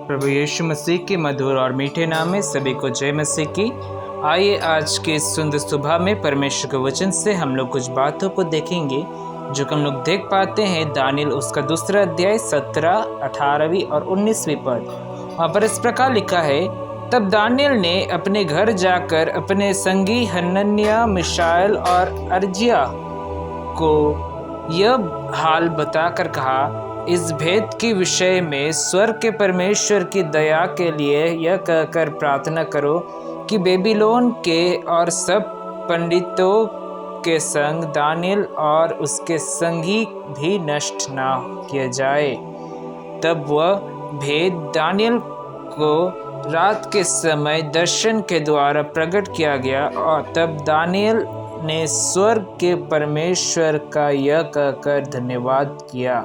प्रभु यीशु मसीह के मधुर और मीठे नाम में सभी को जय मसीह की। आइए आज के सुंदर सुबह में परमेश्वर के वचन से हम लोग कुछ बातों को देखेंगे जो कि हम लोग देख पाते हैं दानियल उसका दूसरा अध्याय 17, 18वीं और 19वीं पद। वहाँ पर इस प्रकार लिखा है, तब दानियल ने अपने घर जाकर अपने संगी हनन्याह, मिशाएल और अर्जिया को यह हाल बताकर कहा, इस भेद के विषय में स्वर्ग के परमेश्वर की दया के लिए यह कहकर प्रार्थना करो कि बेबीलोन के और सब पंडितों के संग दानियल और उसके संगी भी नष्ट ना किया जाए। तब वह भेद दानियल को रात के समय दर्शन के द्वारा प्रकट किया गया और तब दानियल ने स्वर्ग के परमेश्वर का यह कहकर धन्यवाद किया।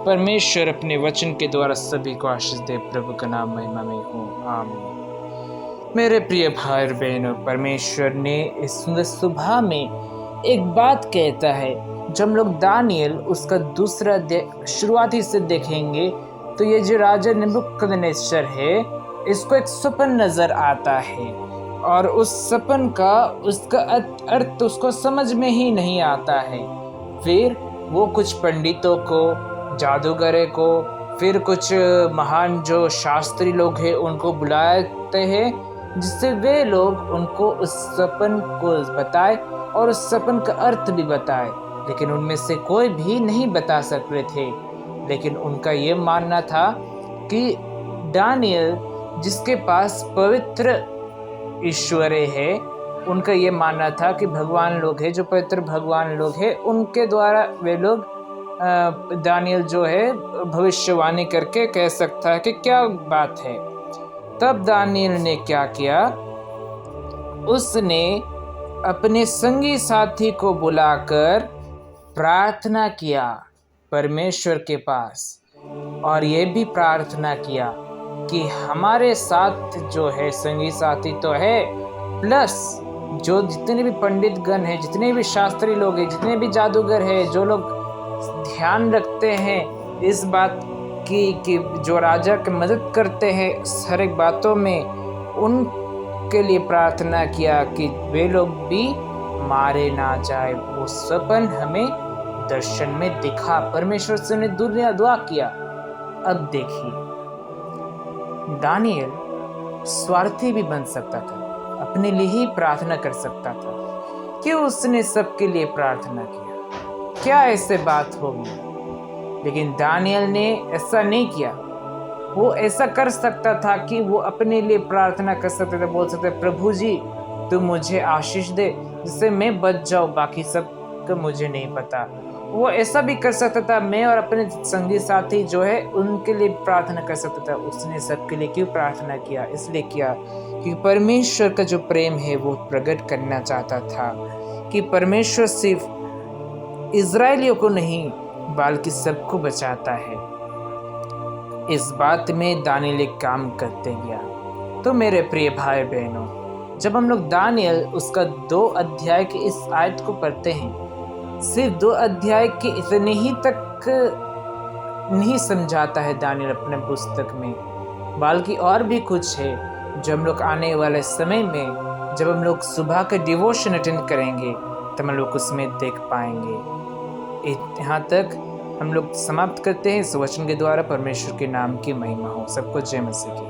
परमेश्वर अपने वचन के द्वारा सभी को आशीष दे। प्रभु का नाम महिमा में हो, आमीन। मेरे प्रिय भाई बहनों, परमेश्वर ने इस सुंदर सुबह में एक बात कहता है। जब हम लोग दानियल उसका दूसरा शुरुआती से देखेंगे तो ये जो राजा नबूकदनेस्सर है, इसको एक सपन नजर आता है और उस सपन का उसका अर्थ उसको समझ में ही नहीं आता है। फिर वो कुछ पंडितों को, जादूगरे को, फिर कुछ महान जो शास्त्री लोग हैं उनको बुलाते हैं, जिससे वे लोग उनको उस सपन को बताए और उस सपन का अर्थ भी बताए। लेकिन उनमें से कोई भी नहीं बता सकते थे। लेकिन उनका ये मानना था कि दानियल जिसके पास पवित्र ईश्वर है, उनका ये मानना था कि भगवान लोग हैं, जो पवित्र भगवान लोग हैं, उनके द्वारा वे लोग दानियल जो है भविष्यवाणी करके कह सकता है कि क्या बात है। तब दानियल ने क्या किया, उसने अपने संगी साथी को बुलाकर प्रार्थना किया परमेश्वर के पास और ये भी प्रार्थना किया कि हमारे साथ जो है संगी साथी तो है, प्लस जो जितने भी पंडित गण हैं, जितने भी शास्त्री लोग हैं, जितने भी जादूगर हैं, जो लोग ध्यान रखते हैं इस बात की कि जो राजा की मदद करते हैं हर एक बातों में, उनके लिए प्रार्थना किया कि वे लोग भी मारे ना जाए। वो सपन हमें दर्शन में दिखा। परमेश्वर से ने दुआ किया। अब देखिए, दानियल स्वार्थी भी बन सकता था, अपने लिए ही प्रार्थना कर सकता था। क्यों उसने सबके लिए प्रार्थना किया? क्या ऐसे बात होगी? लेकिन दानियल ने ऐसा नहीं किया। वो ऐसा कर सकता था कि वो अपने लिए प्रार्थना कर सकते थे, बोल सकते, प्रभु जी तुम मुझे आशीष दे जिससे मैं बच जाऊं, बाकी सब का मुझे नहीं पता। वो ऐसा भी कर सकता था, मैं और अपने संगी साथी जो है उनके लिए प्रार्थना कर सकता था। उसने सबके लिए क्यों प्रार्थना किया? इसलिए किया कि परमेश्वर का जो प्रेम है वो प्रकट करना चाहता था कि परमेश्वर सिर्फ इज़राइलियों को नहीं बल्कि सबको बचाता है। इस बात में दानियल एक काम करते गया। तो मेरे प्रिय भाई बहनों, जब हम लोग दानियल उसका 2 अध्याय की इस आयत को पढ़ते हैं, सिर्फ 2 अध्याय के इतने ही तक नहीं समझाता है दानियल अपने पुस्तक में, बल्कि और भी कुछ है जो हम लोग आने वाले समय में जब हम लोग सुबह के डिवोशन अटेंड करेंगे तब हम लोग उसमें देख पाएंगे। यहाँ तक हम लोग समाप्त करते हैं इस वचन के द्वारा। परमेश्वर के नाम की महिमा हो। सबको जय मसीह की।